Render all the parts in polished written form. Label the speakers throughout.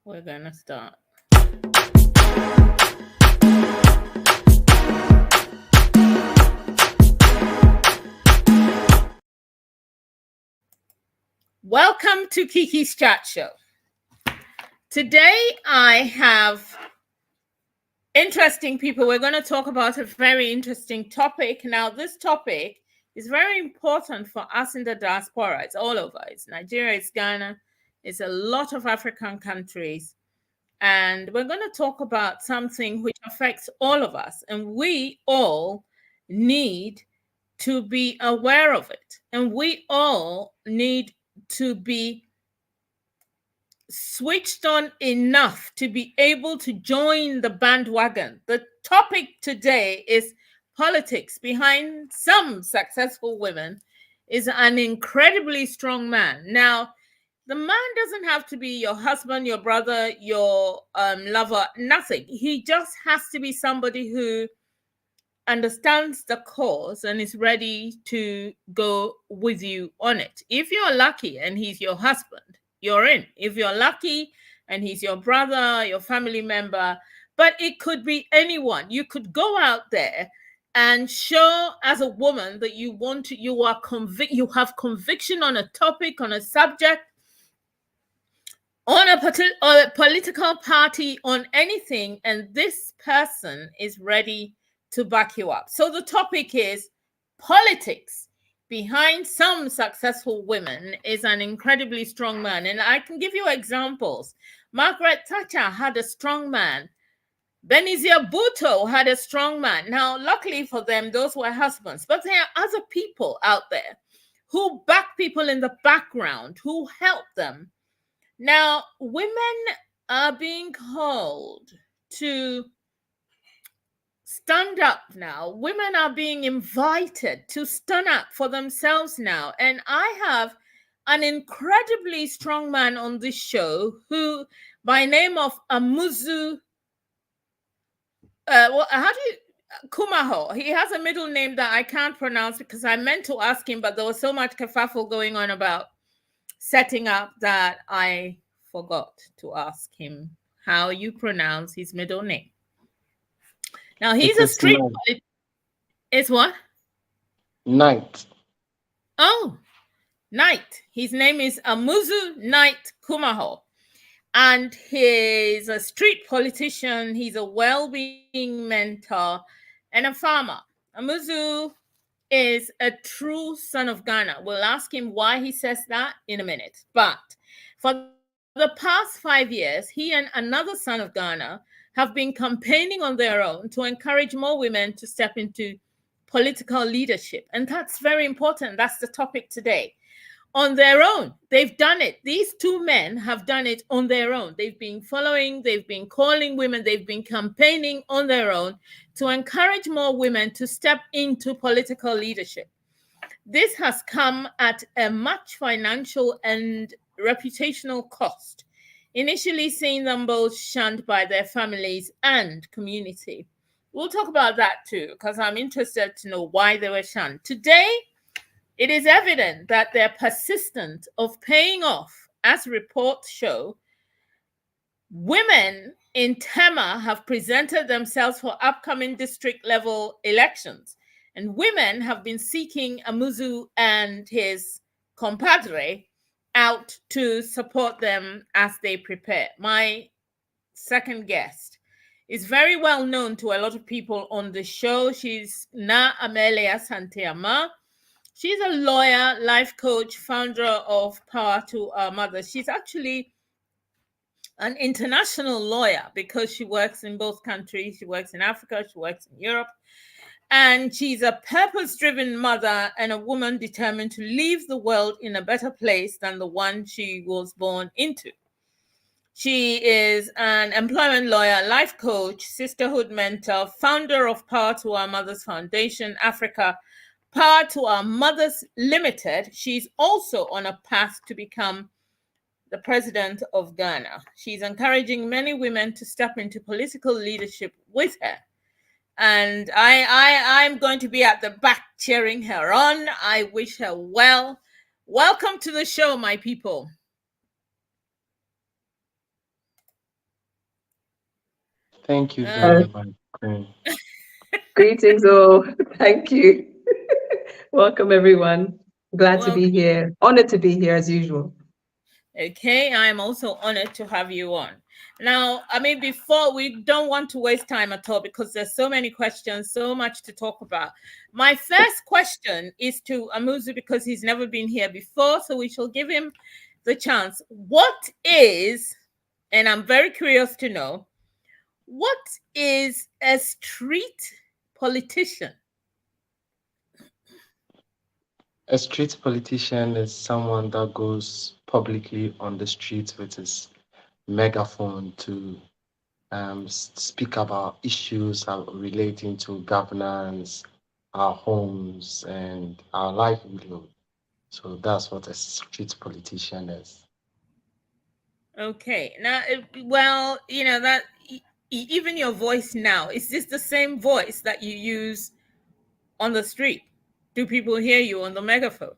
Speaker 1: We're gonna start. Welcome to Kiki's Chat Show. Today I have interesting people. We're going to talk about a very interesting topic. Now, this topic is very important for us in the diaspora. It's all over. It's Nigeria, it's Ghana, it's a lot of African countries. And we're going to talk about something which affects all of us. And we all need to be aware of it. And we all need to be switched on enough to be able to join the bandwagon. The topic today is politics behind some successful women is an incredibly strong man. Now, the man doesn't have to be your husband, your brother, your lover, nothing. He just has to be somebody who understands the cause and is ready to go with you on it. If you're lucky and he's your husband, you're in. If you're lucky and he's your brother, your family member, but it could be anyone. You could go out there and show as a woman that you want to, you have conviction on a topic, on a subject, on a political party, on anything, and this person is ready to back you up. So the topic is politics behind some successful women is an incredibly strong man. And I can give you examples. Margaret Thatcher had a strong man. Benazir Bhutto had a strong man. Now, luckily for them, those were husbands. But there are other people out there who back people in the background, who help them. Now, women are being called to stand up now. Women are being invited to stand up for themselves now. And I have an incredibly strong man on this show who, by name of Amuzu, Kumahor. He has a middle name that I can't pronounce because I meant to ask him, but there was so much kerfuffle going on about setting up that I forgot to ask him how you pronounce his middle name. Now, he's a street. It's what?
Speaker 2: Knite.
Speaker 1: Oh, Knite. His name is Amuzu Knite Kumahor. And he's a street politician. He's a well-being mentor and a farmer. Amuzu is a true son of Ghana. We'll ask him why he says that in a minute. But for the past 5 years, he and another son of Ghana have been campaigning on their own to encourage more women to step into political leadership. And that's very important. That's the topic today. On their own, they've done it. These two men have done it on their own. They've been following, they've been calling women, they've been campaigning on their own to encourage more women to step into political leadership. This has come at a much financial and reputational cost, initially seeing them both shunned by their families and community. We'll talk about that too, because I'm interested to know why they were shunned. Today, it is evident that their persistence of paying off, as reports show. Women in Tema have presented themselves for upcoming district level elections, and women have been seeking Amuzu and his compadre out to support them as they prepare. My second guest is very well known to a lot of people on the show. She's Naa Amerley Asante-Armar. She's a lawyer, life coach, founder of Power to Our Mothers. She's actually an international lawyer because she works in both countries. She works in Africa, she works in Europe. And she's a purpose-driven mother and a woman determined to leave the world in a better place than the one she was born into. She is an employment lawyer, life coach, sisterhood mentor, founder of Power to Our Mothers Foundation, Africa, Power to Our Mothers Limited. She's also on a path to become the president of Ghana. She's encouraging many women to step into political leadership with her. And I'm going to be at the back cheering her on. I wish her well. Welcome to the show, my people.
Speaker 2: Thank you
Speaker 1: Um,
Speaker 2: very much, Queen.
Speaker 3: Greetings all. Thank you. Welcome, everyone. Glad to
Speaker 1: well,
Speaker 3: be here. Honored to be here as usual.
Speaker 1: okay, I am also honored to have you on. Now, I mean, before we don't want to waste time at all because there's so many questions, so much to talk about. My first question is to Amuzu because he's never been here before, so we shall give him the chance. What is, and I'm very curious to know, what is a street politician?
Speaker 2: A street politician is someone that goes publicly on the streets with his megaphone to speak about issues relating to governance, our homes, and our livelihood. So that's what a street politician is.
Speaker 1: Okay. Now, well, you know that even your voice now, is this the same voice that you use on the street? Do people hear you on the megaphone?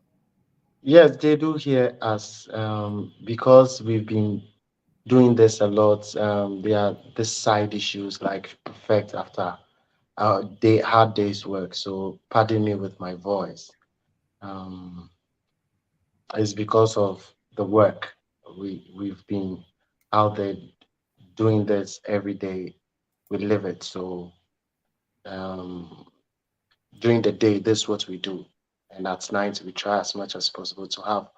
Speaker 2: Yes, they do hear us because we've been doing this a lot. There are this side issues like effect after hard day's work. So pardon me with my voice. Um, it's because of the work. We've been out there doing this every day. We live it. So um, during the day, this is what we do, and at night we try as much as possible to have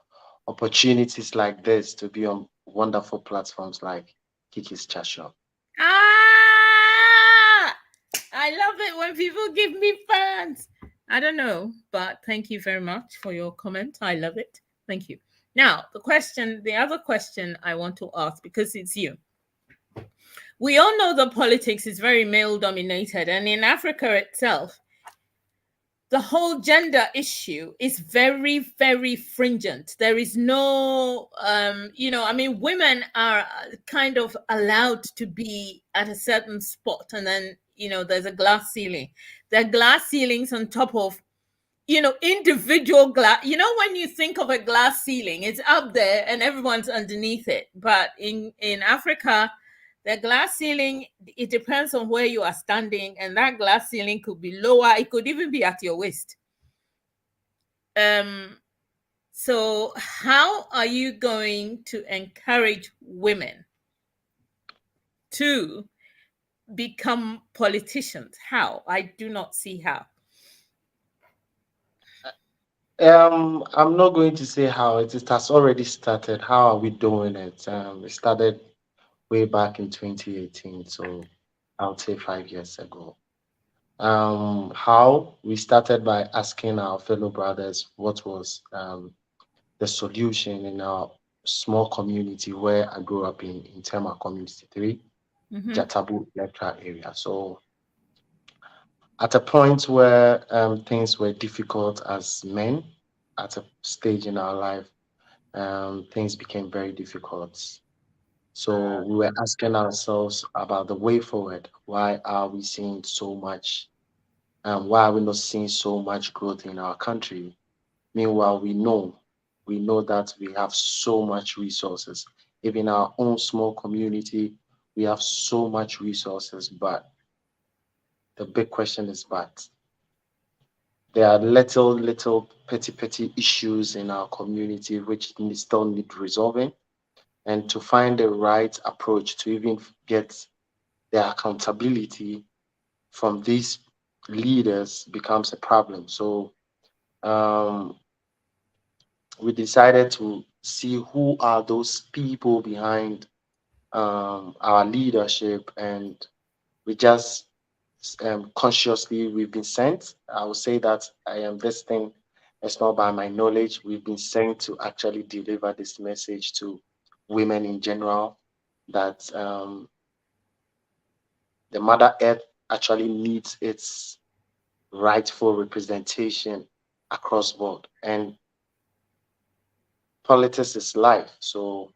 Speaker 2: opportunities like this to be on wonderful platforms like Kiki's Chat Shop.
Speaker 1: Ah, I love it when people give me fans. I don't know, but thank you very much for your comment. I love it. Thank you. Now, the other question I want to ask, because it's you. We all know that politics is very male dominated, and in Africa itself, the whole gender issue is very, very stringent. There is no, I mean, women are kind of allowed to be at a certain spot, and then, there's a glass ceiling. There are glass ceilings on top of, individual glass. When you think of a glass ceiling, it's up there and everyone's underneath it. But in Africa, the glass ceiling, it depends on where you are standing, and that glass ceiling could be lower. It could even be at your waist. So how are you going to encourage women to become politicians? How? I do not see how.
Speaker 2: I'm not going to say how it has already started. How are we doing it? It started way back in 2018, so I would say 5 years ago. How we started by asking our fellow brothers what was the solution in our small community where I grew up in Tema Community 3,
Speaker 1: Mm-hmm.
Speaker 2: Jatabu electoral area. So at a point where things were difficult as men, at a stage in our life, things became very difficult. So we were asking ourselves about the way forward. Why are we seeing so much? Why are we not seeing so much growth in our country? Meanwhile, we know that we have so much resources. Even our own small community, we have so much resources, but the big question is, but there are little petty issues in our community which still need resolving, and to find the right approach to even get the accountability from these leaders becomes a problem. So um, we decided to see who are those people behind our leadership, and we just consciously we've been sent. I will say that I am this thing. It's not by my knowledge. We've been sent to actually deliver this message to women in general that the Mother Earth actually needs its rightful representation across board, and politics is life. So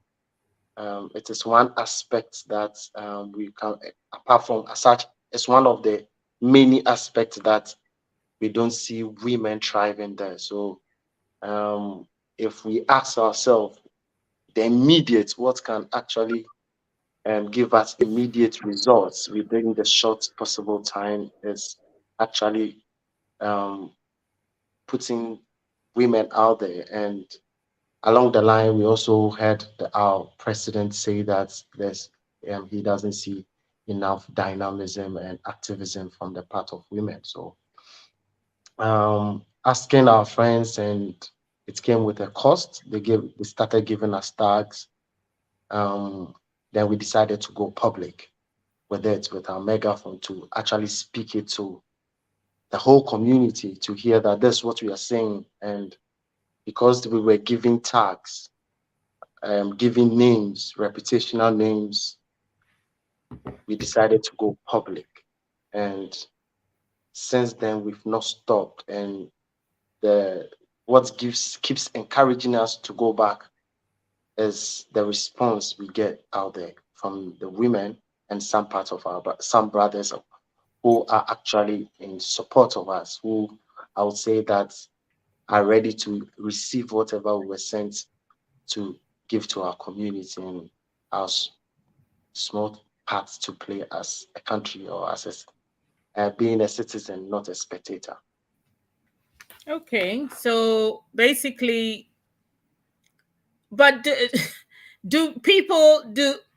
Speaker 2: it is one aspect that we can, apart from as such, it's one of the many aspects that we don't see women thriving there. So if we ask ourselves the immediate, what can actually give us immediate results within the short possible time is actually putting women out there. And along the line, we also heard our president say that he doesn't see enough dynamism and activism from the part of women. So asking our friends, and it came with a cost. They started giving us tags. Then we decided to go public with it, with our megaphone, to actually speak it to the whole community, to hear that that's what we are saying. And because we were giving tags, giving names, reputational names, we decided to go public. And since then, we've not stopped. And what keeps encouraging us to go back is the response we get out there from the women and some parts of some brothers who are actually in support of us, who I would say that are ready to receive whatever we were sent to give to our community, and our small part to play as a country, or as being a citizen, not a spectator.
Speaker 1: Okay, so basically, but do people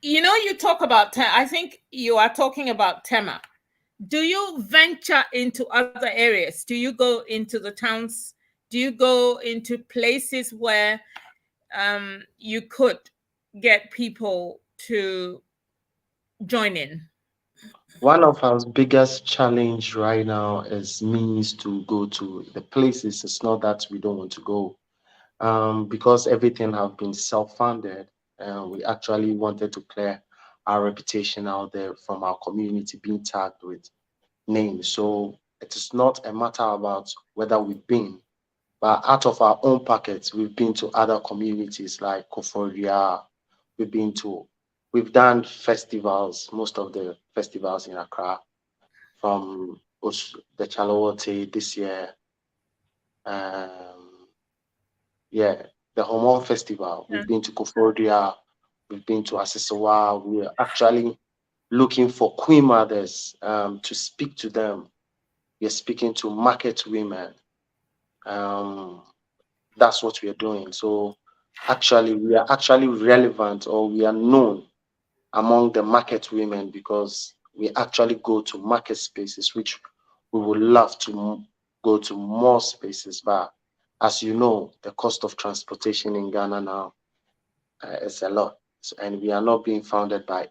Speaker 1: you talk about I think you are talking about Tema. Do you venture into other areas? Do you go into the towns? Do you go into places where you could get people to join in?
Speaker 2: One of our biggest challenge right now is means to go to the places. It's not that we don't want to go, because everything have been self-funded. We actually wanted to clear our reputation out there from our community being tagged with names. So it is not a matter about whether we've been, but out of our own pockets, we've been to other communities like Koforia. We've done festivals, most of the festivals in Accra, from the Chalowote this year. Yeah, the Homo Festival.
Speaker 1: Yeah.
Speaker 2: We've been to Koforia, we've been to Asisawa. We're actually looking for queen mothers to speak to them. We're speaking to market women. That's what we are doing. So actually, we are actually relevant, or we are known among the market women, because we actually go to market spaces, which we would love to go to more spaces. But as you know, the cost of transportation in Ghana now is a lot. And we are not being founded by,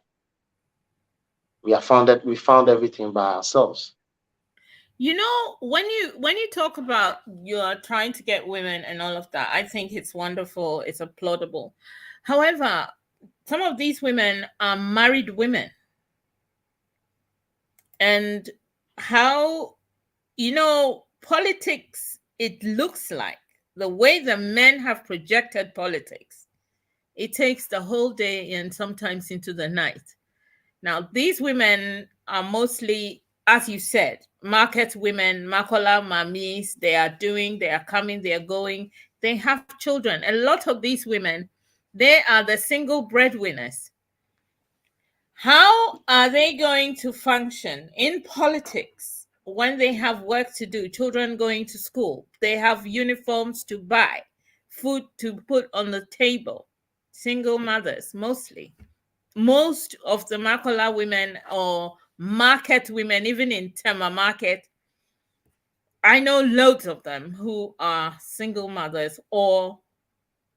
Speaker 2: we found everything by ourselves.
Speaker 1: When you talk about you're trying to get women and all of that, I think it's wonderful, it's applaudable. However, some of these women are married women, and how politics, it looks like the way the men have projected politics, it takes the whole day and sometimes into the night. Now, these women are mostly, as you said, market women, makola mamis. They are coming, they are going. They have children. A lot of these women, they are the single breadwinners. How are they going to function in politics when they have work to do? Children going to school, they have uniforms to buy, food to put on the table. Single mothers, mostly. Most of the Makola women or market women, even in Tema market, I know loads of them who are single mothers, or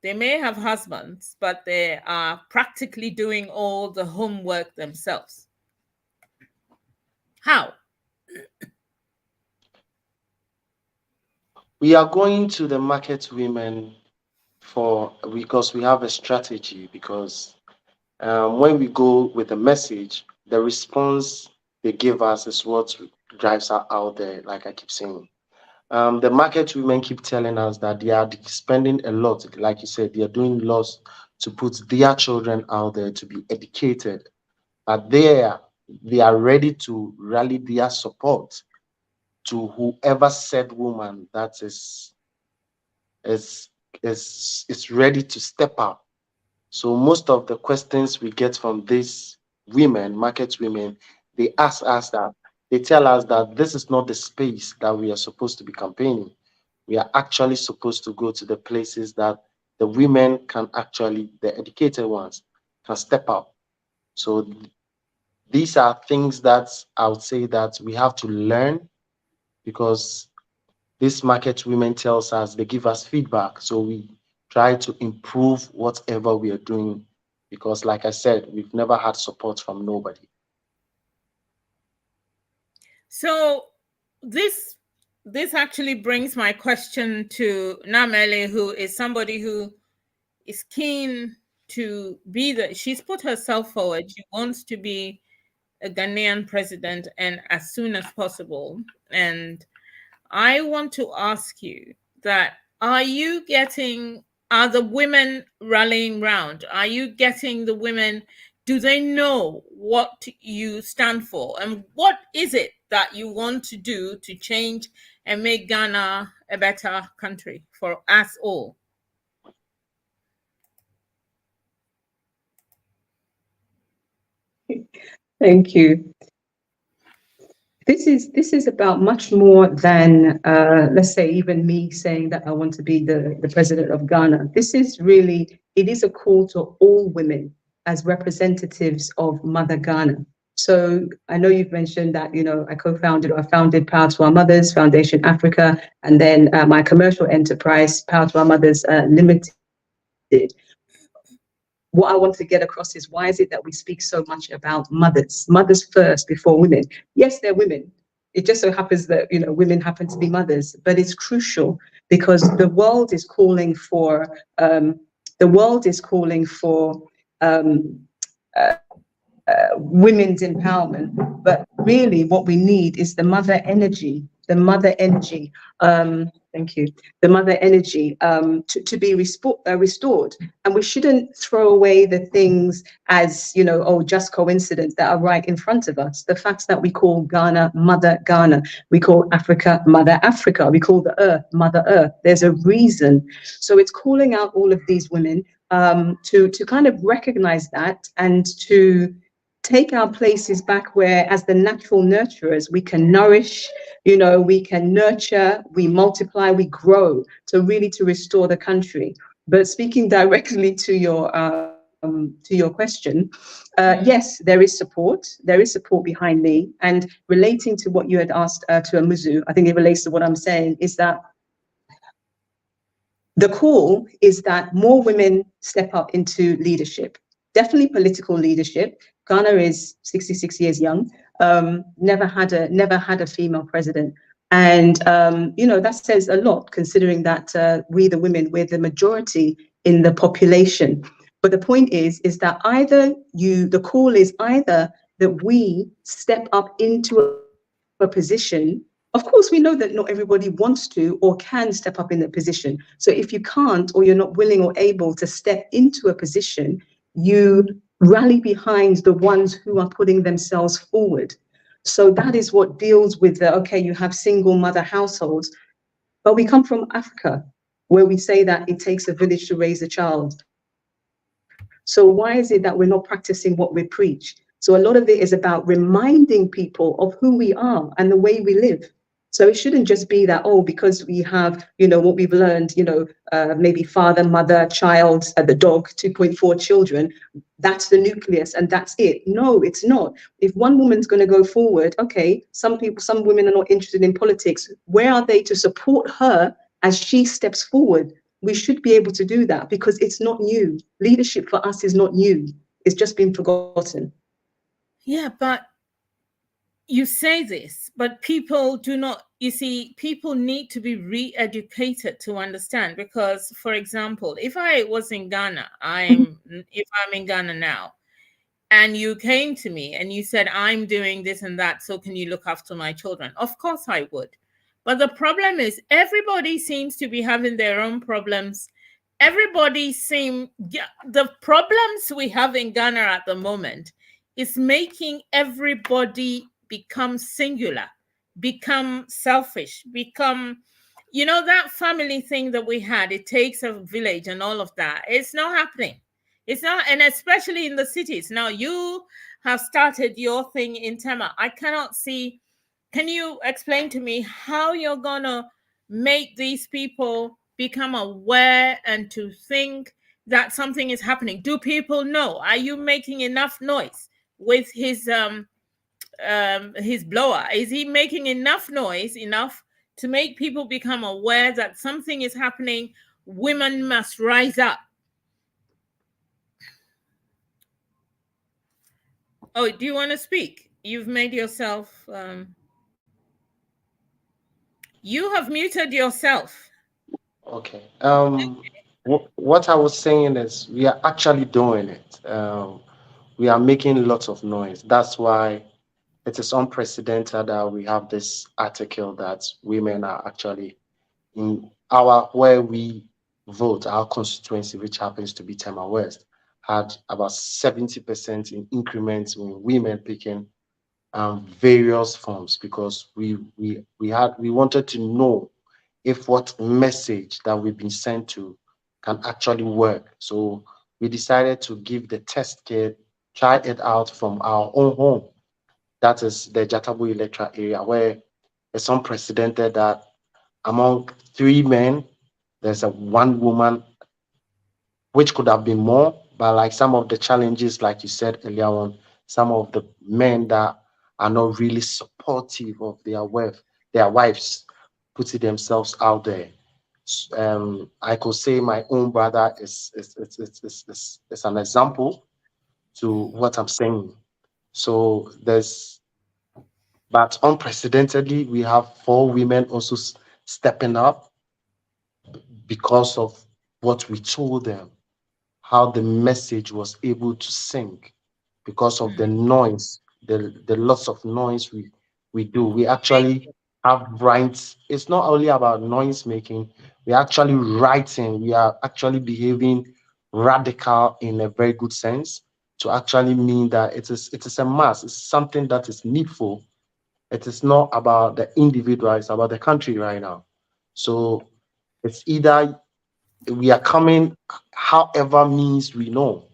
Speaker 1: they may have husbands, but they are practically doing all the homework themselves. How?
Speaker 2: We are going to the market women because we have a strategy, because when we go with a message, the response they give us is what drives us out there, like I keep saying. The market women keep telling us that they are spending a lot, like you said, they are doing lots to put their children out there to be educated. But they are ready to rally their support to whoever said woman that is is ready to step up. So most of the questions we get from these women, market women, they ask us that, they tell us that this is not the space that we are supposed to be campaigning. We are actually supposed to go to the places that the women can actually, the educated ones, can step up. So these are things that I would say that we have to learn, because these market women tells us, they give us feedback. So we try to improve whatever we are doing, because like I said, we've never had support from nobody.
Speaker 1: So this actually brings my question to Naa Amerley, who is somebody who is keen to be she's put herself forward. She wants to be a Ghanaian president, and as soon as possible. And I want to ask you that, are the women rallying round? Are you getting the women? Do they know what you stand for? And what is it that you want to do to change and make Ghana a better country for us all?
Speaker 3: Thank you. This is about much more than, let's say, even me saying that I want to be the president of Ghana. This is really, it is a call to all women as representatives of Mother Ghana. So I know you've mentioned that, I founded Power to Our Mothers Foundation Africa, and then my commercial enterprise, Power to Our Mothers Limited. What I want to get across is, why is it that we speak so much about mothers first before women? Yes, they're women. It just so happens that, women happen to be mothers, but it's crucial because the world is calling for women's empowerment. But really what we need is the mother energy, thank you, the mother energy to be restored. And we shouldn't throw away the things as, just coincidence that are right in front of us. The facts that we call Ghana, Mother Ghana. We call Africa, Mother Africa. We call the Earth, Mother Earth. There's a reason. So it's calling out all of these women to kind of recognize that, and to take our places back where, as the natural nurturers, we can nourish, we can nurture, we multiply, we grow, to restore the country. But speaking directly to your question, yes, there is support. There is support behind me. And relating to what you had asked to Amuzu, I think it relates to what I'm saying, is that the call is that more women step up into leadership, definitely political leadership. Ghana is 66 years young, never had a female president. And, that says a lot, considering that we, the women, we're the majority in the population. But the point is that the call is either that we step up into a position. Of course, we know that not everybody wants to or can step up in that position. So if you can't, or you're not willing or able to step into a position, you rally behind the ones who are putting themselves forward. So that is what deals with you have single mother households, but we come from Africa, where we say that it takes a village to raise a child. So why is it that we're not practicing what we preach? So a lot of it is about reminding people of who we are and the way we live. So it shouldn't just be that, because we have, what we've learned, maybe father, mother, child, the dog, 2.4 children, that's the nucleus and that's it. No, it's not. If one woman's going to go forward, some women are not interested in politics. Where are they to support her as she steps forward? We should be able to do that, because it's not new. Leadership for us is not new. It's just been forgotten.
Speaker 1: Yeah, but you say this, but people do not, people need to be re-educated to understand. Because, for example, if I was in Ghana, if I'm in Ghana now, and you came to me and you said, I'm doing this and that, so can you look after my children? Of course I would. But the problem is, everybody seems to be having their own problems. The problems we have in Ghana at the moment is making everybody become singular, become selfish, become, that family thing that we had, it takes a village and all of that. It's not happening. It's not, and especially in the cities. Now you have started your thing in Tema. I cannot see. Can you explain to me how you're gonna make these people become aware and to think that something is happening? Do people know? Are you making enough noise with his blower? Is he making enough noise enough to make people become aware that something is happening? Women must rise up. Oh, do you want to speak? You've made yourself you have muted yourself.
Speaker 2: Okay. What I was saying is we are actually doing it. We are making lots of noise. That's why it is unprecedented that we have this article that women are actually in our where we vote, our constituency, which happens to be Tema West, had about 70% in increments in women picking various forms because we wanted to know if what message that we've been sent to can actually work. So we decided to give the test kit, try it out from our own home. That is the Jatabu electoral area where it's unprecedented that among three men, there's a one woman, which could have been more, but like some of the challenges, like you said earlier on, some of the men that are not really supportive of their wives putting themselves out there. I could say my own brother is an example to what I'm saying. So but unprecedentedly, we have four women also stepping up because of what we told them, how the message was able to sink because of the noise, the lots of noise we do. We actually have rights. It's not only about noise making, we're actually writing, we are actually behaving radical in a very good sense to actually mean that it is a mass, it's something that is needful. It is not about the individual, it's about the country right now. So it's either we are coming however means we know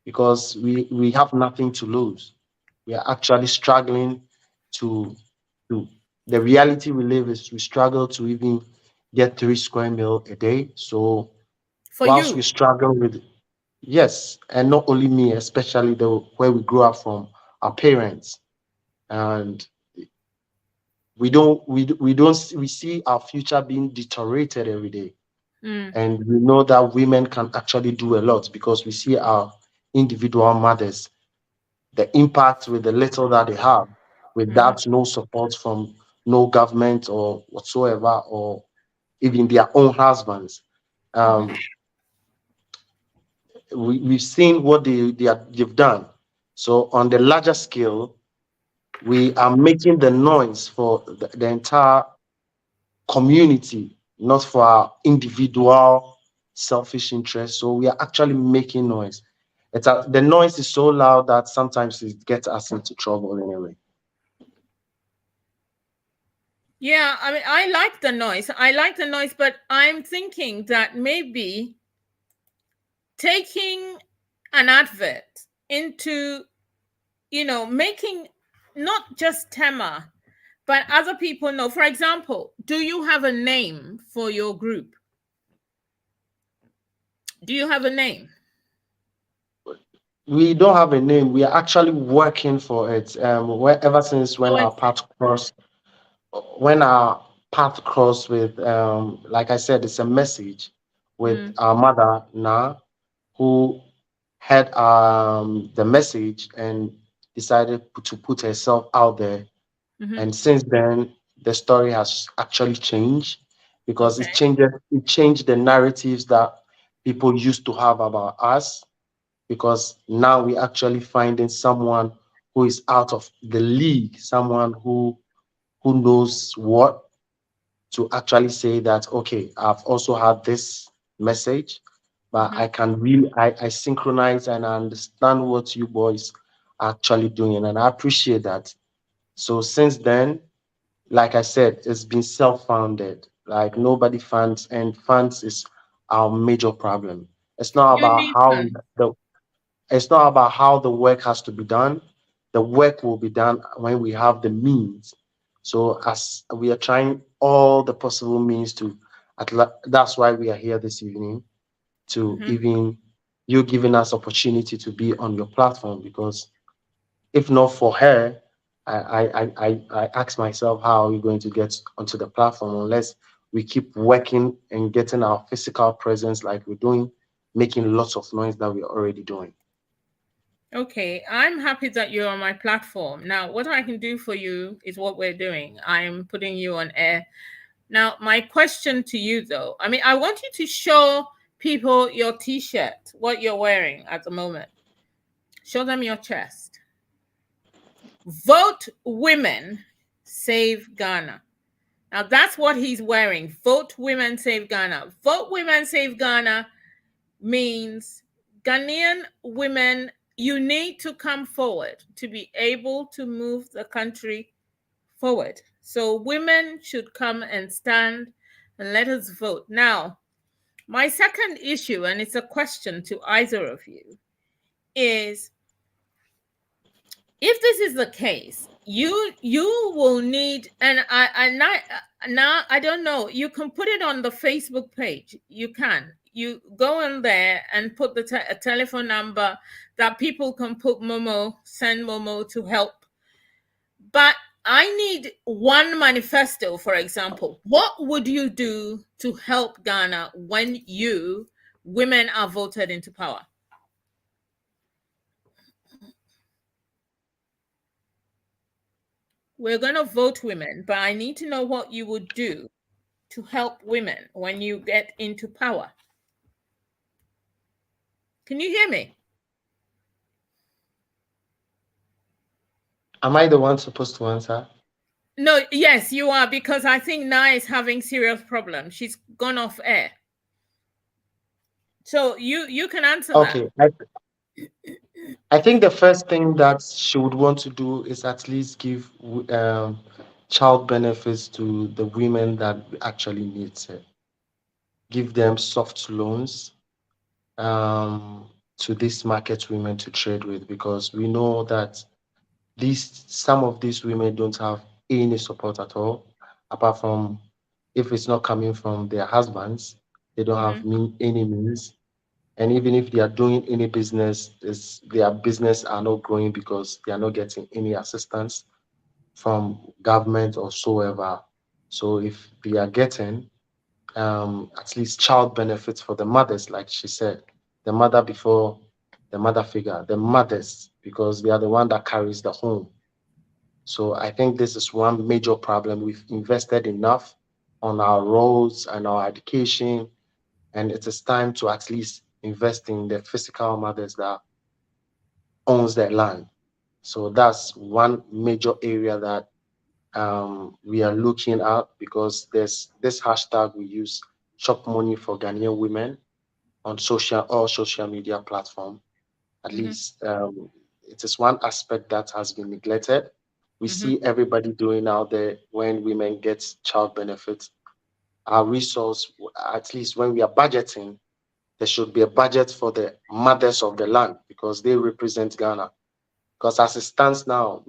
Speaker 2: because we have nothing to lose. We are actually struggling to the reality we live is we struggle to even get 3 square meal a day. So
Speaker 1: For
Speaker 2: whilst we
Speaker 1: you.
Speaker 2: struggle with yes, and not only me, especially the where we grew up from our parents, and we see our future being deteriorated every day. And we know that women can actually do a lot because we see our individual mothers, the impact with the little that they have, without no support from no government or whatsoever, or even their own husbands. Um, we've seen what they've done. So on the larger scale, we are making the noise for the entire community, not for our individual selfish interests. So we are actually making noise. The noise is so loud that sometimes it gets us into trouble anyway.
Speaker 1: Yeah, I mean, I like the noise. I like the noise, but I'm thinking that maybe taking an advert into, making not just Tema, but other people know. For example, do you have a name for your group? Do you have a name?
Speaker 2: We don't have a name. We are actually working for it. Ever since when our path crossed with, like I said, it's a message with our mother Naa, who had the message and decided to put herself out there. And since then, the story has actually changed because
Speaker 1: Okay.
Speaker 2: it changed the narratives that people used to have about us. Because now we're actually finding someone who is out of the league, someone who knows what to actually say that, okay, I've also had this message, but I can really, I synchronize and I understand what you boys are actually doing. And I appreciate that. So since then, like I said, it's been self-founded. Like nobody funds, and funds is our major problem. It's not
Speaker 1: You
Speaker 2: about
Speaker 1: need
Speaker 2: how
Speaker 1: fun.
Speaker 2: it's not about how the work has to be done. The work will be done when we have the means. So as we are trying all the possible means to, that's why we are here this evening, to even you giving us opportunity to be on your platform, because if not for her, I ask myself, how are we going to get onto the platform unless we keep working and getting our physical presence like we're doing, making lots of noise that we're already doing.
Speaker 1: Okay, I'm happy that you're on my platform. Now, what I can do for you is what we're doing. I'm putting you on air. Now, my question to you, though, I mean, I want you to show people your T-shirt, what you're wearing at the moment. Show them your chest. Vote Women, Save Ghana. Now, that's what he's wearing. Vote Women, Save Ghana. Vote Women, Save Ghana means Ghanaian women, you need to come forward to be able to move the country forward. So women should come and stand and let us vote. Now, my second issue, and it's a question to either of you, is if this is the case, you will need, and I don't know, you can put it on the Facebook page. You go in there and put the a telephone number that people can put Momo, send Momo to help. But I need one manifesto, for example. What would you do to help Ghana when women are voted into power? We're going to vote women, but I need to know what you would do to help women when you get into power. Can you hear me?
Speaker 2: Am I the one supposed to answer?
Speaker 1: No, yes, you are, because I think Naa is having serious problems. She's gone off air. So you can answer
Speaker 2: Okay.
Speaker 1: that.
Speaker 2: I think the first thing that she would want to do is at least give child benefits to the women that actually needs it. Give them soft loans to these market women to trade with, because we know that some of these women don't have any support at all, apart from, if it's not coming from their husbands, they don't have any means. And even if they are doing any business, their business are not growing because they are not getting any assistance from government or so ever. So if they are getting at least child benefits for the mothers, like she said, the mother before the mother figure, the mothers, because they are the one that carries the home. So I think this is one major problem. We've invested enough on our roads and our education, and it is time to at least invest in the physical mothers that owns that land. So that's one major area that we are looking at, because there's this hashtag we use, Chop Money for Ghanaian Women, on all social media platform. At least it is one aspect that has been neglected. We see everybody doing out there when women get child benefits. Our resource, at least when we are budgeting, there should be a budget for the mothers of the land, because they represent Ghana. Because as it stands now,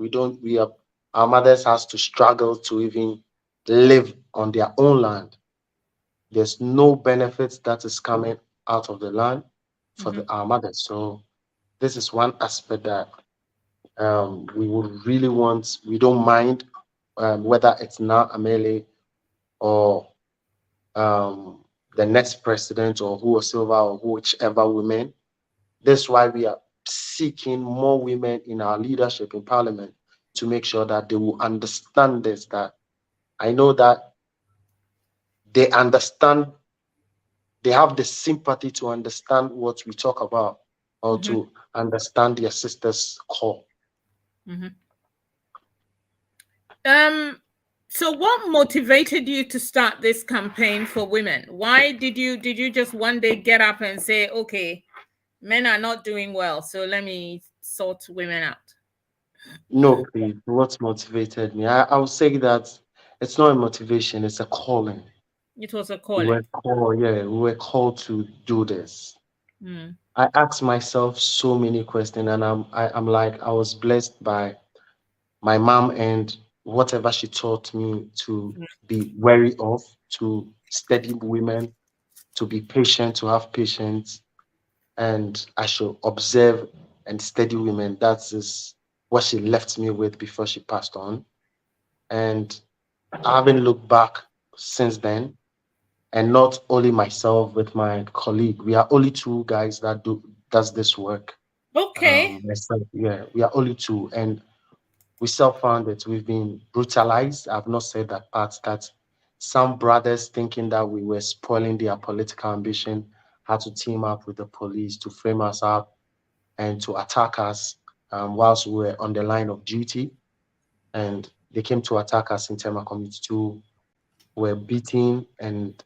Speaker 2: our mothers has to struggle to even live on their own land. There's no benefits that is coming out of the land for our mothers. So this is one aspect that we would really want. We don't mind whether it's Naa Amerley or the next president or whoever or whichever women. That's why we are seeking more women in our leadership in parliament, to make sure that they will understand this, that I know that they understand, they have the sympathy to understand what we talk about, or to understand their sister's call.
Speaker 1: So what motivated you to start this campaign for women? Why did you just one day get up and say, okay, men are not doing well, so let me sort women out?
Speaker 2: No, please. What motivated me? I would say that it's not a motivation, it's a calling.
Speaker 1: It was a
Speaker 2: We
Speaker 1: calling.
Speaker 2: were called to do this. I asked myself so many questions, and I'm like, I was blessed by my mom and whatever she taught me to be wary of, to study women, to be patient, to have patience, and I should observe and study women. That is what she left me with before she passed on. And I haven't looked back since then. And not only myself, with my colleague. We are only two guys that does this work.
Speaker 1: Okay.
Speaker 2: Myself, yeah, we are only two, and we self-found it. We've been brutalized. I've not said that part. That some brothers, thinking that we were spoiling their political ambition, had to team up with the police to frame us up and to attack us whilst we were on the line of duty. And they came to attack us in Tema Community 2. Were beaten, and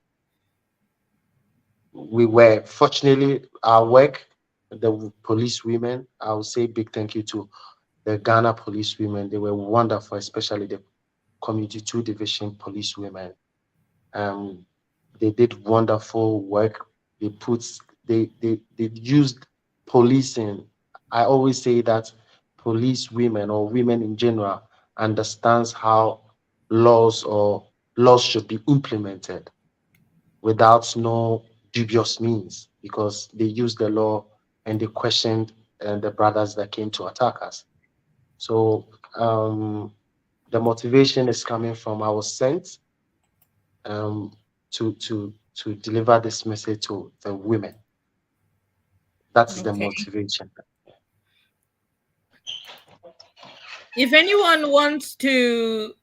Speaker 2: we were, fortunately, our work, the police women, I will say big thank you to the Ghana police women. They were wonderful, especially the Community 2 Division police women. They did wonderful work. They used policing. I always say that police women, or women in general, understands how laws should be implemented without no dubious means, because they used the law and they questioned the brothers that came to attack us. So the motivation is coming from, I was sent to deliver this message to the women. That's the
Speaker 1: Okay.
Speaker 2: motivation.
Speaker 1: If anyone wants to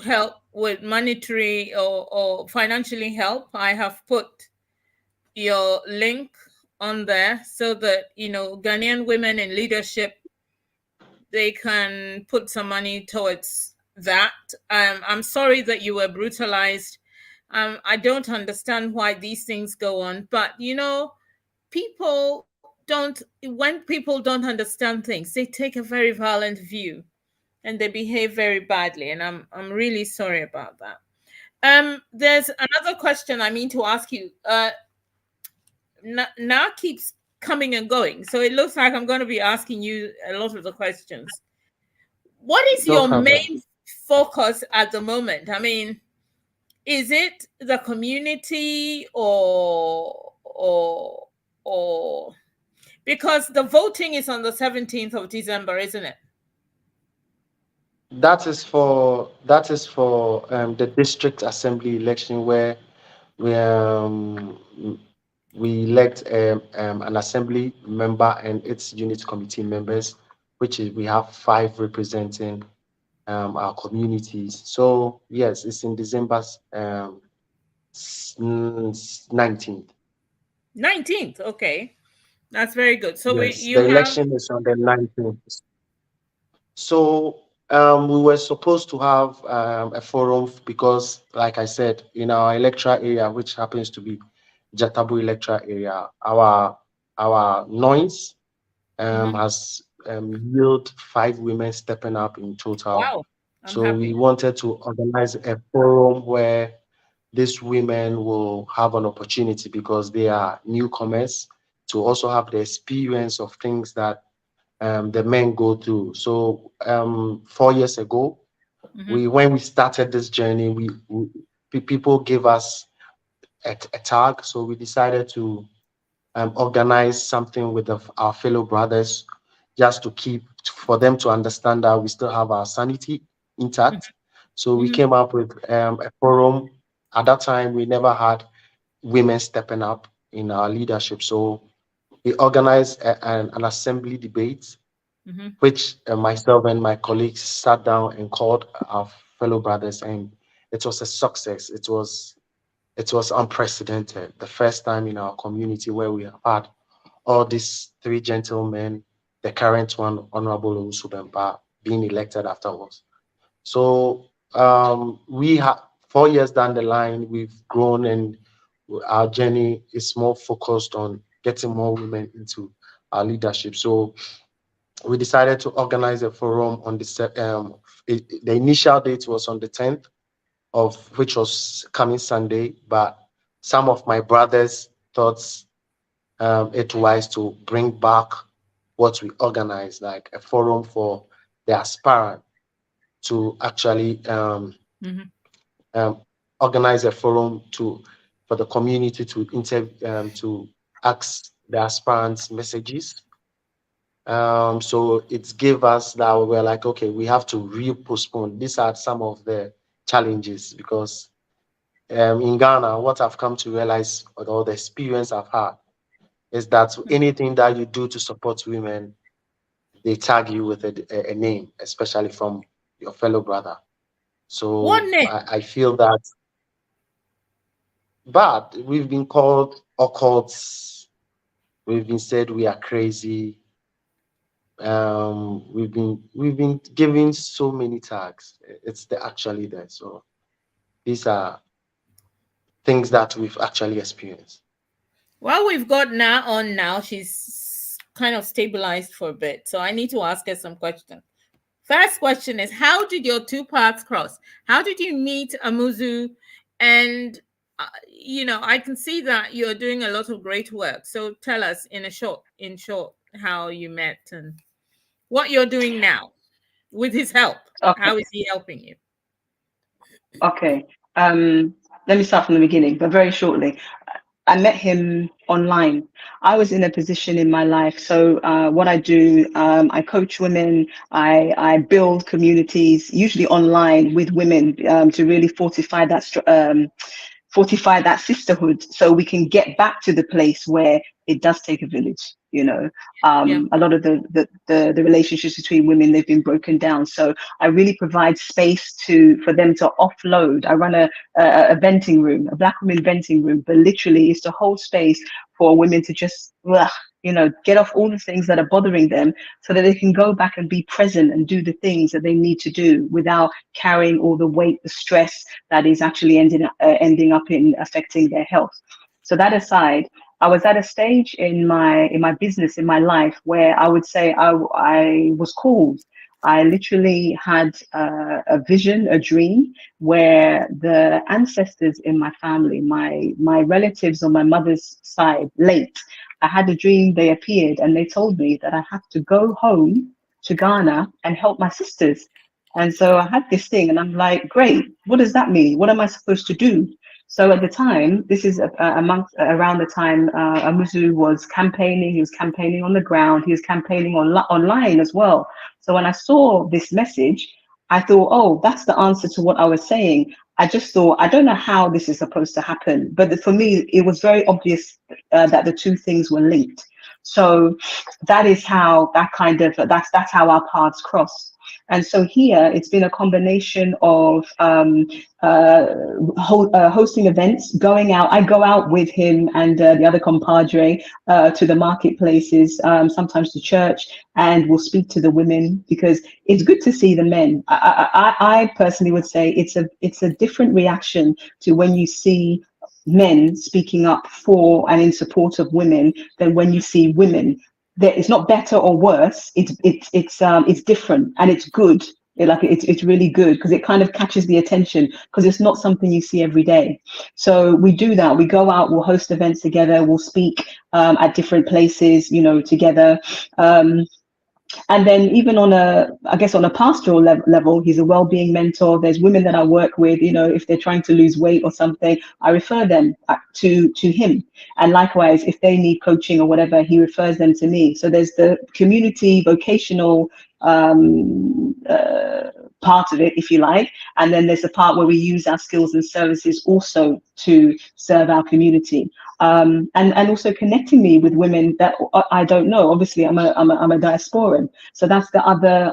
Speaker 1: help with monetary or financially help, I have put your link on there so that Ghanaian women in leadership, they can put some money towards that. I'm sorry that you were brutalized. I don't understand why these things go on, but when people don't understand things, they take a very violent view and they behave very badly, and I'm really sorry about that. There's another question I mean to ask you. Now keeps coming and going, so it looks like I'm going to be asking you a lot of the questions. What is
Speaker 2: No
Speaker 1: your
Speaker 2: problem.
Speaker 1: main focus at the moment? I mean, is it the community or because the voting is on the 17th of December, isn't it?
Speaker 2: That is for the district assembly election, where we we elect an assembly member and its unit committee members, which is, we have 5 representing our communities. So yes, it's in December 19th.
Speaker 1: 19th. Okay, that's very good. So
Speaker 2: Yes,
Speaker 1: you
Speaker 2: the
Speaker 1: have.
Speaker 2: election is on the 19th. So we were supposed to have a forum, because, like I said, in our electoral area, which happens to be Jatabu electoral area, our noise has yielded 5 women stepping up in total.
Speaker 1: Wow, I'm
Speaker 2: So we
Speaker 1: happy.
Speaker 2: wanted to organize a forum where these women will have an opportunity, because they are newcomers, to also have the experience of things that the men go through. So 4 years ago, when we started this journey, people gave us a tag, so we decided to organize something with our fellow brothers, just for them to understand that we still have our sanity intact. So we came up with a forum. At that time, we never had women stepping up in our leadership. So we organized an assembly debate, which myself and my colleagues sat down and called our fellow brothers, and it was a success. It was unprecedented. The first time in our community where we have had all these 3 gentlemen, the current one, Honorable Usubempa, being elected afterwards. So we have 4 years down the line, we've grown, and our journey is more focused on getting more women into our leadership. So we decided to organize a forum on the initial date was on the 10th, which was coming Sunday, but some of my brothers thought it wise to bring back what we organized, like a forum for the aspirant to actually organize a forum for the community to ask the aspirants messages. So it gave us that we were like, okay, we have to postpone. These are some of the challenges, because in Ghana, what I've come to realize, or the experience I've had, is that anything that you do to support women, they tag you with a name, especially from your fellow brother. So
Speaker 1: What name?
Speaker 2: I feel that, but we've been called occults. We've been said we are crazy. We've been given so many tags. It's actually there. So these are things that we've actually experienced.
Speaker 1: Well, we've got Naa on now. She's kind of stabilized for a bit, so I need to ask her some questions. First question is, how did your two paths cross? How did you meet Amuzu? And I can see that you're doing a lot of great work. So tell us in short, how you met and what you're doing now with his help.
Speaker 3: Okay.
Speaker 1: How is he helping you?
Speaker 3: Okay. Let me start from the beginning, but very shortly. I met him online. I was in a position in my life. So what I do, I coach women. I build communities, usually online, with women to really fortify that sisterhood, so we can get back to the place where it does take a village. A lot of the relationships between women, they've been broken down. So I really provide space for them to offload. I run a venting room, a Black women venting room, but literally it's to hold space for women to just get off all the things that are bothering them, so that they can go back and be present and do the things that they need to do without carrying all the weight, the stress that is actually ending up in affecting their health. So that aside, I was at a stage in my business, in my life, where I would say I was called. I literally had a vision, a dream, where the ancestors in my family, my relatives on my mother's side, late, I had a dream, they appeared, and they told me that I have to go home to Ghana and help my sisters. And so I had this thing, and I'm like, great, what does that mean? What am I supposed to do? So at the time, this is around the time Amuzu was campaigning. He was campaigning on the ground. He was campaigning online as well. So when I saw this message, I thought, oh, that's the answer to what I was saying. I just thought, I don't know how this is supposed to happen. But for me, it was very obvious that the two things were linked. So that is how that's how our paths crossed. And so here it's been a combination of hosting events, going out. I go out with him and the other compadre to the marketplaces, sometimes to church, and we'll speak to the women, because it's good to see the men. I personally would say it's a different reaction to when you see men speaking up for and in support of women than when you see women. It's not better or worse. It's different, and it's good. It's really good, because it kind of catches the attention, because it's not something you see every day. So we do that. We go out, we'll host events together, we'll speak at different places, together. And then even on a pastoral level, he's a well-being mentor. There's women that I work with, if they're trying to lose weight or something, I refer them to him. And likewise, if they need coaching or whatever, he refers them to me. So there's the community vocational part of it, if you like. And then there's the part where we use our skills and services also to serve our community. And also connecting me with women that I don't know. Obviously, I'm a diasporan, so that's the other,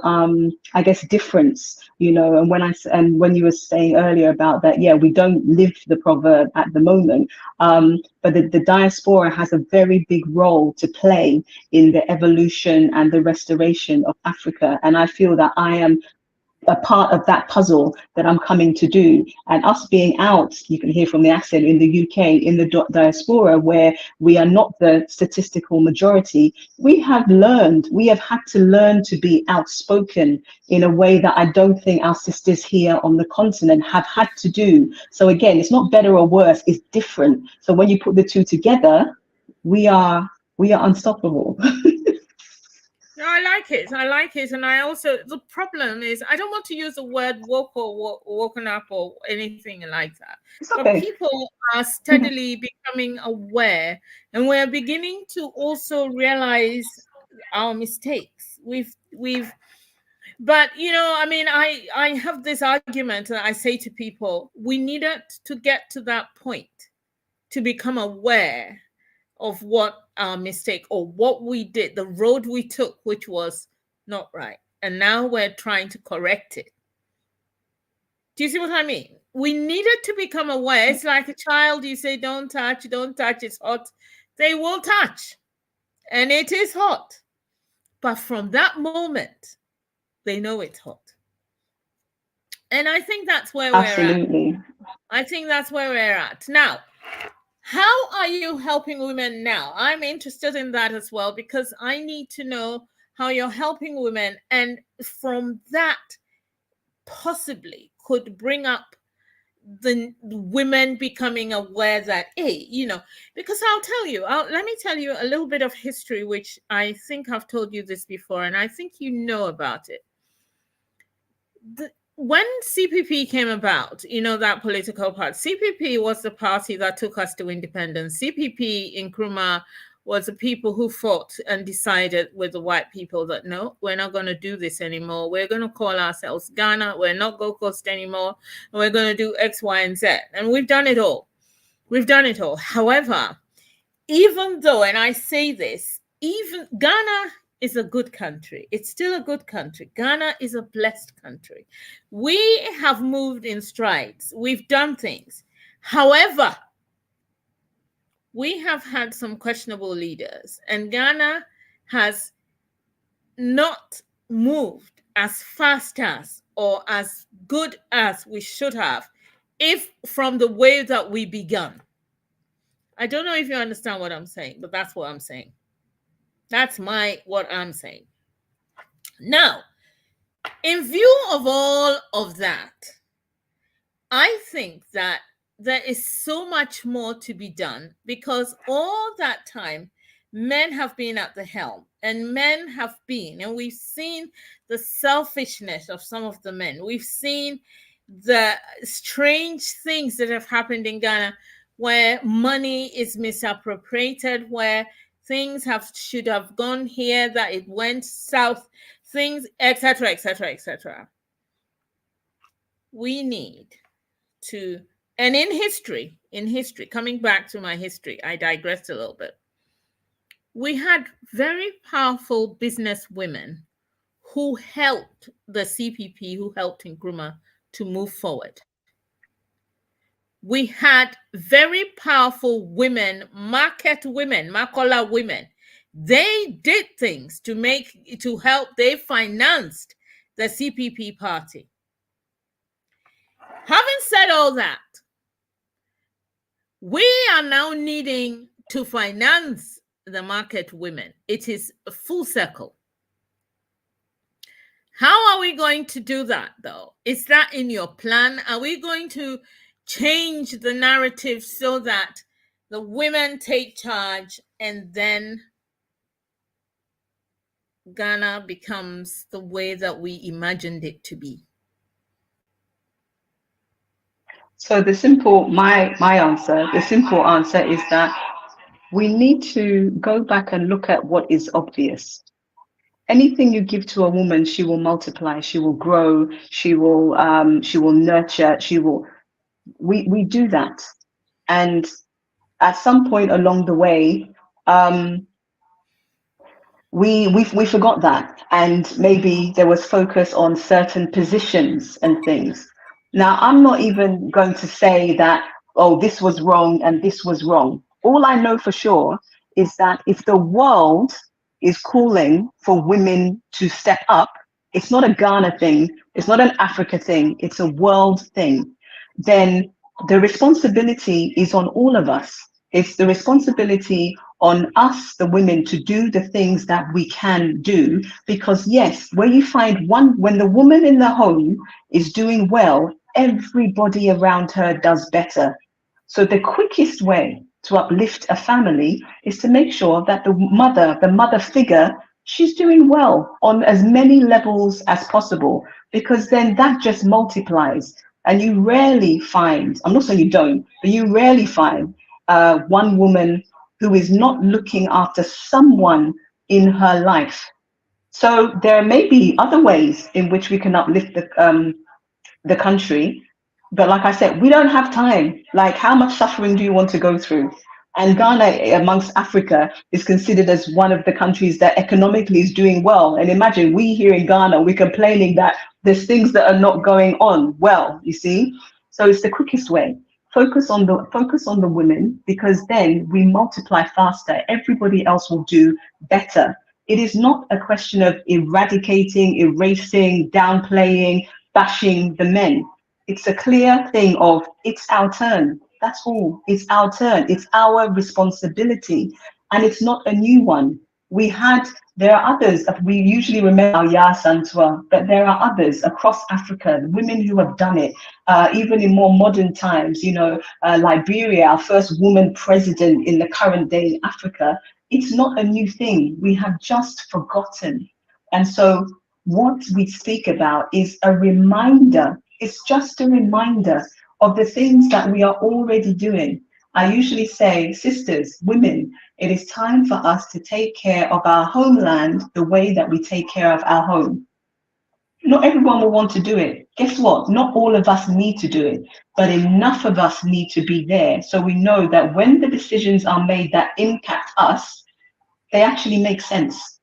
Speaker 3: difference, And when you were saying earlier about that, yeah, we don't live the proverb at the moment, but the diaspora has a very big role to play in the evolution and the restoration of Africa, and I feel that I am a part of that puzzle that I'm coming to do. And us being out, you can hear from the accent, in the UK, in the diaspora, where we are not the statistical majority, we have had to learn to be outspoken in a way that I don't think our sisters here on the continent have had to do. So again, it's not better or worse, it's different. So when you put the two together, we are unstoppable.
Speaker 1: No, I like it. I like it. And I also, the problem is, I don't want to use the word woke or woken up or anything like that.
Speaker 3: Okay.
Speaker 1: But people are steadily becoming aware, and we're beginning to also realize our mistakes. But you know, I mean, I have this argument that I say to people, we needed to get to that point to become aware of what our mistake or what we did, the road we took, which was not right. And now we're trying to correct it. Do you see what I mean? We needed to become aware. It's like a child, you say, don't touch, it's hot. They will touch. And it is hot. But from that moment, they know it's hot. And I think that's where we're at. I think that's where we're at. Now, how are you helping women now? I'm interested in that as well, because I need to know how you're helping women. And from that, possibly could bring up the women becoming aware that, hey, you know, because I'll tell you, let me tell you a little bit of history, which I think I've told you this before, and I think you know about it. When CPP came about, you know, that political party, CPP was the party that took us to independence. CPP in Nkrumah was the people who fought and decided with the white people that, no, we're not going to do this anymore. We're going to call ourselves Ghana. We're not Gold Coast anymore. And we're going to do X, Y, and Z. And we've done it all. We've done it all. However, even though, and I say this, even Ghana is a good country. It's still a good country. Ghana is a blessed country. We have moved in strides. We've done things. However, we have had some questionable leaders, and Ghana has not moved as fast as or as good as we should have, if from the way that we began. I don't know if you understand what I'm saying, but that's what I'm saying. That's what I'm saying. Now, in view of all of that, I think that there is so much more to be done, because all that time, men have been at the helm, and men have been, and we've seen the selfishness of some of the men. We've seen the strange things that have happened in Ghana, where money is misappropriated, where things should have gone here, that it went south, things, etc., etc., etc. We need to, and in history, coming back to my history, I digressed a little bit. We had very powerful business women who helped the CPP, who helped Nkrumah to move forward. We had very powerful women, market women, Makola women. They did things to help, they financed the CPP party. Having said all that, we are now needing to finance the market women. It is a full circle. How are we going to do that, though? Is that in your plan? Are we going to change the narrative so that the women take charge and then Ghana becomes the way that we imagined it to be?
Speaker 3: So the simple answer is that we need to go back and look at what is obvious. Anything you give to a woman, she will multiply, she will grow, she will nurture, we do that. And at some point along the way, we forgot that, and maybe there was focus on certain positions and things. Now, I'm not even going to say that, oh, this was wrong and this was wrong. All I know for sure is that if the world is calling for women to step up,
Speaker 4: it's not a Ghana thing, it's not an Africa thing, it's a world thing, then the responsibility is on all of us. It's the responsibility on us, the women, to do the things that we can do. Because yes, when you find when the woman in the home is doing well, everybody around her does better. So the quickest way to uplift a family is to make sure that the mother figure, she's doing well on as many levels as possible, because then that just multiplies. And you rarely find, I'm not saying you don't, but you rarely find one woman who is not looking after someone in her life. So there may be other ways in which we can uplift the country. But like I said, we don't have time. Like, how much suffering do you want to go through? And Ghana, amongst Africa, is considered as one of the countries that economically is doing well. And imagine we here in Ghana, we're complaining that there's things that are not going on well, you see? So it's the quickest way. Focus on the women, because then we multiply faster. Everybody else will do better. It is not a question of eradicating, erasing, downplaying, bashing the men. It's a clear thing of, it's our turn. That's all. It's our turn. It's our responsibility. And it's not a new one. There are others, we usually remember our Santwa, but there are others across Africa, women who have done it, even in more modern times, Liberia, our first woman president in the current day in Africa. It's not a new thing. We have just forgotten. And so what we speak about is a reminder. It's just a reminder of the things that we are already doing. I usually say, sisters, women, it is time for us to take care of our homeland the way that we take care of our home. Not everyone will want to do it. Guess what? Not all of us need to do it, but enough of us need to be there. So we know that when the decisions are made that impact us, they actually make sense.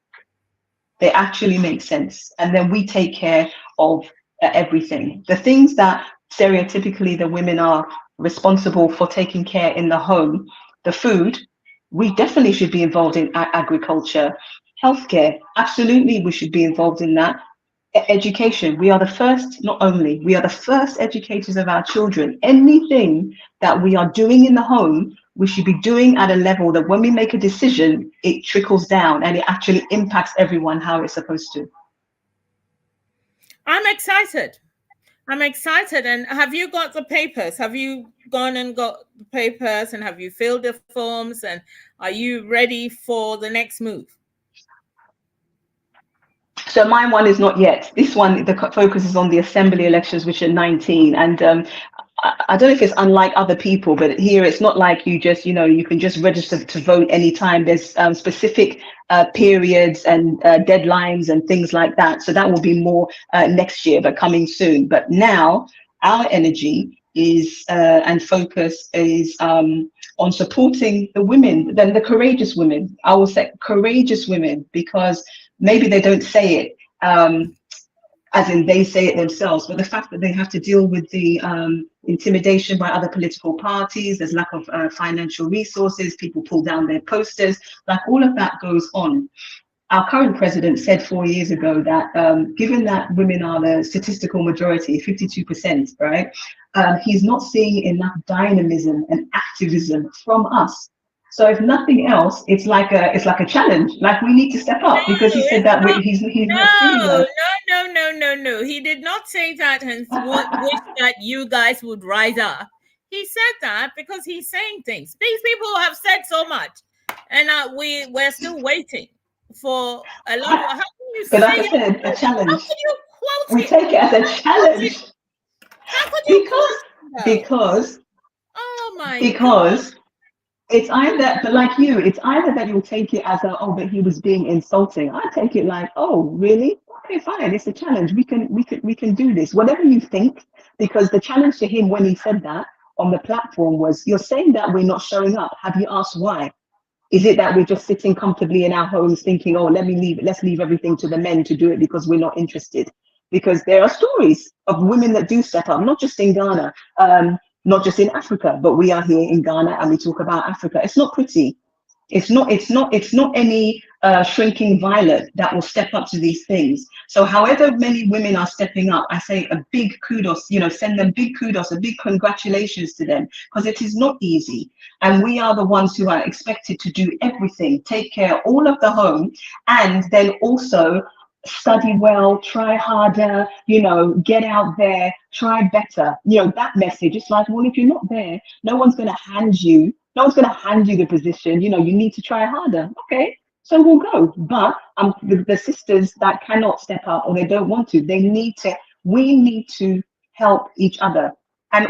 Speaker 4: They actually make sense. And then we take care of everything. The things that stereotypically the women are responsible for taking care in the home, the food, we definitely should be involved in agriculture. Healthcare, absolutely we should be involved in that. Education, we are the first educators of our children. Anything that we are doing in the home, we should be doing at a level that when we make a decision, it trickles down and it actually impacts everyone how it's supposed to.
Speaker 1: I'm excited. And have you got the papers? Have you gone and got the papers, and have you filled the forms, and are you ready for the next move?
Speaker 4: So my one is not yet. This one, the focus is on the assembly elections, which are 19. And I don't know if it's unlike other people, but here it's not like you just, you can just register to vote anytime. There's specific periods and deadlines and things like that. So that will be more next year, but coming soon. But now our energy is and focus is on supporting the women, then the courageous women. I will say courageous women, because maybe they don't say it as in they say it themselves, but the fact that they have to deal with the intimidation by other political parties, there's lack of financial resources, people pull down their posters, like all of that goes on. Our current president said 4 years ago that given that women are the statistical majority, 52%, right? He's not seeing enough dynamism and activism from us. So if nothing else, it's like a challenge. Like we need to step up, because he said that he's not seeing us.
Speaker 1: No. He did not say that and wish that you guys would rise up. He said that because he's saying things. These people have said so much, and we're still waiting for a lot. How can you say?
Speaker 4: But like I said, a challenge.
Speaker 1: How can you quote
Speaker 4: we take it as a challenge.
Speaker 1: How could you
Speaker 4: because
Speaker 1: oh my
Speaker 4: because. It's either, but like you, it's either that you'll take it as but he was being insulting. I take it like, oh, really? Okay, fine. It's a challenge. We can do this. Whatever you think, because the challenge to him when he said that on the platform was, you're saying that we're not showing up. Have you asked why? Is it that we're just sitting comfortably in our homes thinking, oh, let's leave everything to the men to do it because we're not interested? Because there are stories of women that do step up, not just in Ghana, not just in Africa, but we are here in Ghana and we talk about Africa. It's not pretty. It's not any shrinking violet that will step up to these things. So however many women are stepping up, I say a big kudos, send them big kudos, a big congratulations to them, because it is not easy. And we are the ones who are expected to do everything, take care all of the home, and then also study well, try harder, get out there, try better. That message, it's like, well, if you're not there, no one's going to hand you the position. You need to try harder. Okay, so we'll go. But the sisters that cannot step up or they don't want to, we need to help each other. And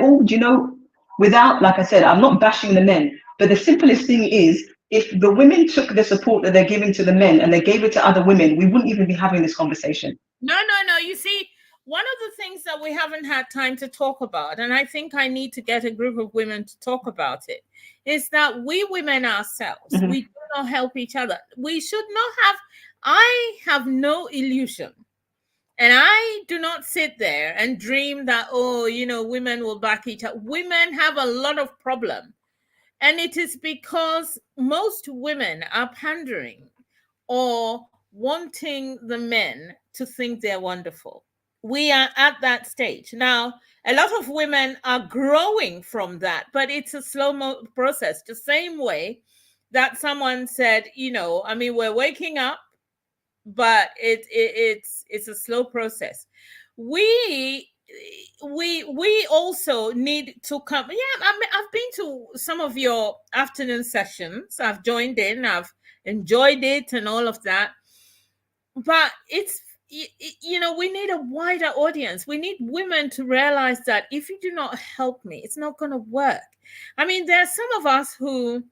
Speaker 4: without, like I said, I'm not bashing the men, but the simplest thing is, if the women took the support that they're giving to the men and they gave it to other women, we wouldn't even be having this conversation.
Speaker 1: No. You see, one of the things that we haven't had time to talk about, and I think I need to get a group of women to talk about it, is that we women ourselves, we do not help each other. We should not have, I have no illusion. And I do not sit there and dream that, women will back each other. Women have a lot of problem. And it is because most women are pandering or wanting the men to think they're wonderful. We are at that stage. Now, a lot of women are growing from that, but it's a slow process. The same way that someone said, we're waking up, but it's a slow process. We also need to come. Yeah, I've been to some of your afternoon sessions. I've joined in. I've enjoyed it and all of that. But it's, we need a wider audience. We need women to realize that if you do not help me, it's not going to work. I mean, there are some of us who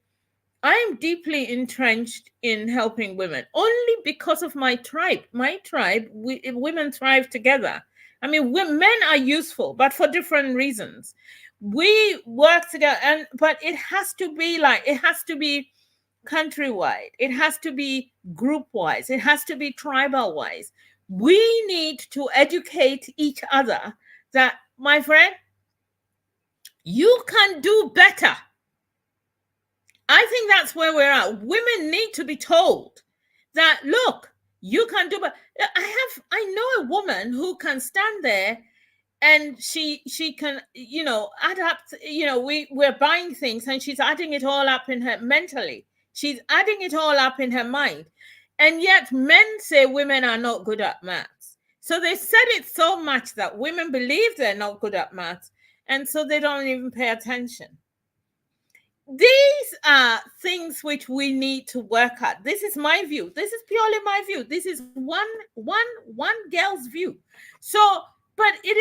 Speaker 1: I am deeply entrenched in helping women only because of my tribe. My tribe, women thrive together. I mean, men are useful, but for different reasons. We work together, but it has to be countrywide. It has to be group-wise. It has to be tribal-wise. We need to educate each other that, my friend, you can do better. I think that's where we're at. Women need to be told that, look, you can do better. I know a woman who can stand there and she can, add up, we're buying things and she's adding it all up in her mentally. She's adding it all up in her mind. And yet men say women are not good at maths. So they said it so much that women believe they're not good at maths. And so they don't even pay attention. These are things which we need to work at. This is my view. This is purely my view. This is one girl's view. So, but it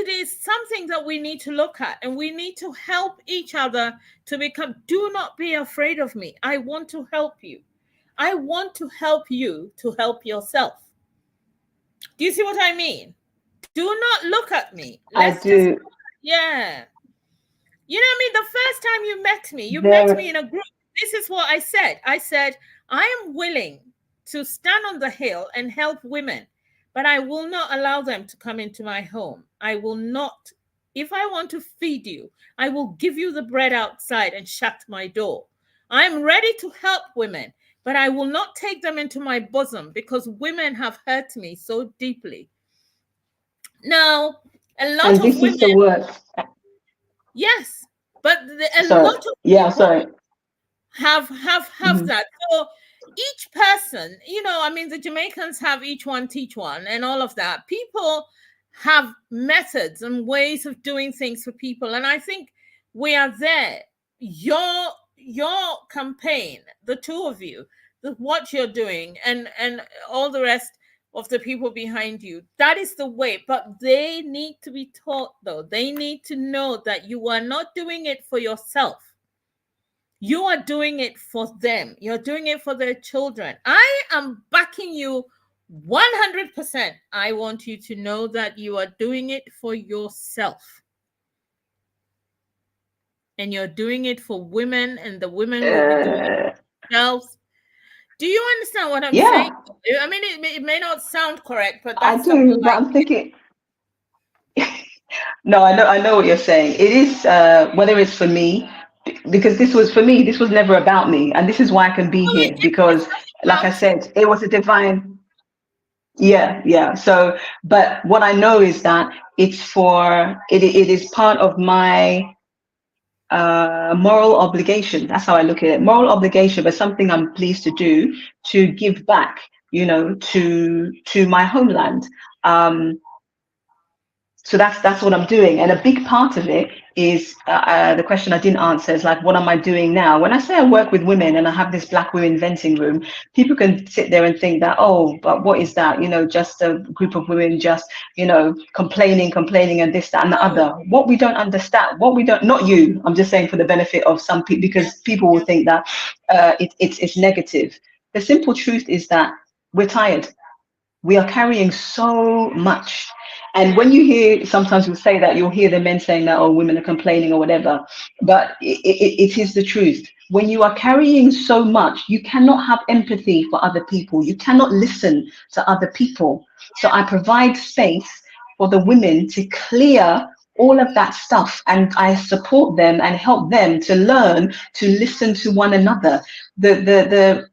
Speaker 1: is something that we need to look at, and we need to help each other to become. Do not be afraid of me. I want to help you. I want to help you to help yourself. Do you see what I mean? Do not look at me.
Speaker 4: I do.
Speaker 1: Yeah. You know what I mean? The first time you met me, met me in a group. This is what I said. I said, I am willing to stand on the hill and help women, but I will not allow them to come into my home. I will not. If I want to feed you, I will give you the bread outside and shut my door. I'm ready to help women, but I will not take them into my bosom because women have hurt me so deeply. Now, a lot of women.
Speaker 4: Is the word.
Speaker 1: Yes, but a lot of people have that. So each person, the Jamaicans have each one teach one and all of that. People have methods and ways of doing things for people. And I think we are there. Your campaign, the two of you, what you're doing and all the rest of the people behind you, that is the way. But they need to be taught, though. They need to know that you are not doing it for yourself. You are doing it for them. You're doing it for their children. I am backing you 100%. I want you to know that you are doing it for yourself. And you're doing it for women, and the women will be doing it for themselves. Do you understand what I'm saying? I mean, it may not sound correct, but that's
Speaker 4: I do. But I'm thinking. No, I know what you're saying. It is whether it's for me because this was, for me, this was never about me, and this is why I can be here, because like I said, it was a divine. Yeah. So, but what I know is that it's for it is part of my moral obligation. That's how I look at it. Moral obligation, but something I'm pleased to do, to give back, you know, to my homeland. So that's what I'm doing, and a big part of it is the question I didn't answer is like, what am I doing now? When I say I work with women and I have this Black Women Venting Room, people can sit there and think that, oh, but what is that? You know, just a group of women just, you know, complaining and this, that, and the other. What we don't understand, not you, I'm just saying for the benefit of some people, because people will think that it's negative. The simple truth is that we're tired. We are carrying so much. And when you hear, sometimes we'll say that, you'll hear the men saying that, oh, women are complaining or whatever, but it is the truth. When you are carrying so much, you cannot have empathy for other people. You cannot listen to other people. So I provide space for the women to clear all of that stuff, and I support them and help them to learn to listen to one another. The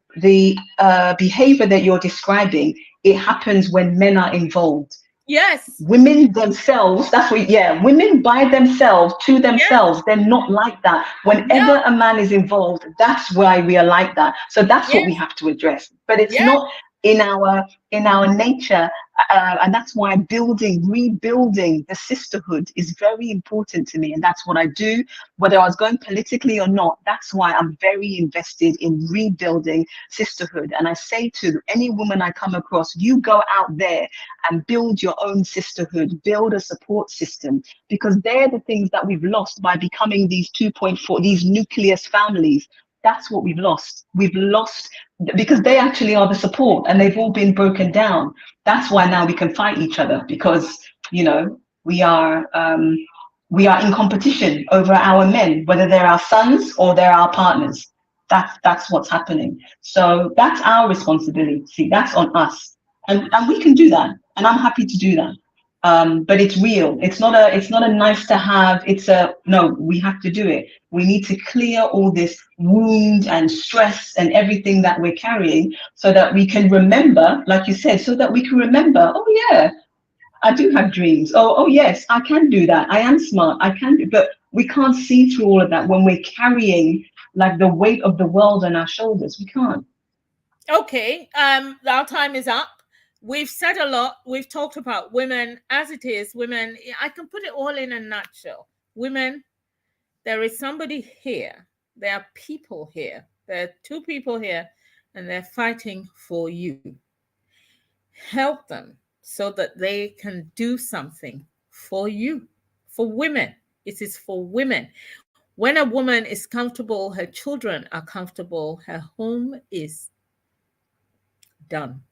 Speaker 4: behavior that you're describing, it happens when men are involved.
Speaker 1: Yes.
Speaker 4: Women themselves, that's what, women by themselves, to themselves, they're not like that. Whenever a man is involved, that's why we are like that. So that's what we have to address. But it's not in our nature, and that's why rebuilding the sisterhood is very important to me, and that's what I do, whether I was going politically or not. That's why I'm very invested in rebuilding sisterhood. And I say to any woman I come across, you go out there and build your own sisterhood, build a support system, because they're the things that we've lost by becoming these 2.4, these nucleus families. That's what we've lost. We've lost because they actually are the support, and they've all been broken down. That's why now we can fight each other, because, you know, we are in competition over our men, whether they're our sons or they're our partners. That's what's happening. So that's our responsibility. That's on us, and we can do that, and I'm happy to do that. But it's real. It's not a nice to have. No, we have to do it. We need to clear all this wound and stress and everything that we're carrying, so that we can remember, like you said, so that we can remember, oh yeah, I do have dreams. Oh yes, I can do that. I am smart. I can do, but we can't see through all of that when we're carrying like the weight of the world on our shoulders. We can't.
Speaker 1: Okay, our time is up. We've said a lot. We've talked about women as it is. Women, I can put it all in a nutshell. Women, there is somebody here. There are people here. There are two people here, and they're fighting for you. Help them so that they can do something for you, for women. It is for women. When a woman is comfortable, her children are comfortable, her home is done.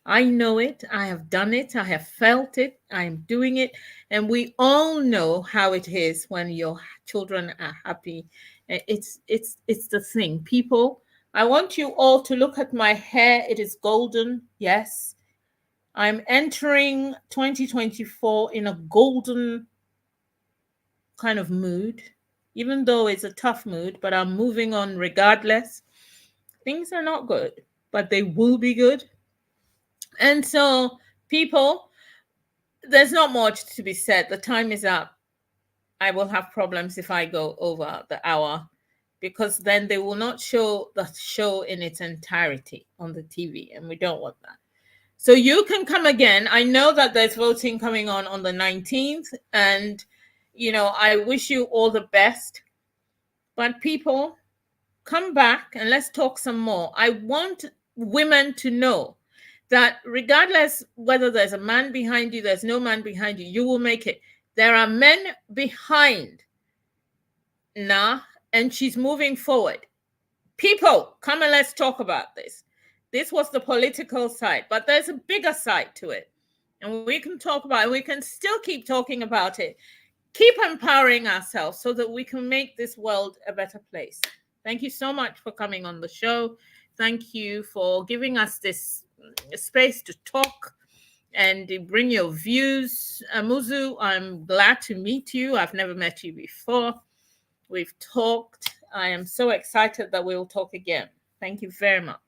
Speaker 1: I know it. I have done it. I have felt it. I am doing it. And we all know how it is when your children are happy. It's the thing. People, I want you all to look at my hair. It is golden. Yes. I'm entering 2024 in a golden kind of mood, even though it's a tough mood, but I'm moving on regardless. Things are not good, but they will be good. And so, people, there's not much to be said. The time is up. I will have problems if I go over the hour, because then they will not show the show in its entirety on the TV, and we don't want that. So you can come again. I know that there's voting coming on the 19th, and, you know, I wish you all the best. But people, come back and let's talk some more. I want women to know that regardless whether there's a man behind you, there's no man behind you, you will make it. There are men behind Naa, and she's moving forward. People, come and let's talk about this. This was the political side, but there's a bigger side to it. And we can talk about it. We can still keep talking about it. Keep empowering ourselves so that we can make this world a better place. Thank you so much for coming on the show. Thank you for giving us this space to talk and bring your views. Amuzu, I'm glad to meet you. I've never met you before. We've talked. I am so excited that we'll talk again. Thank you very much.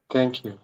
Speaker 2: Thank you.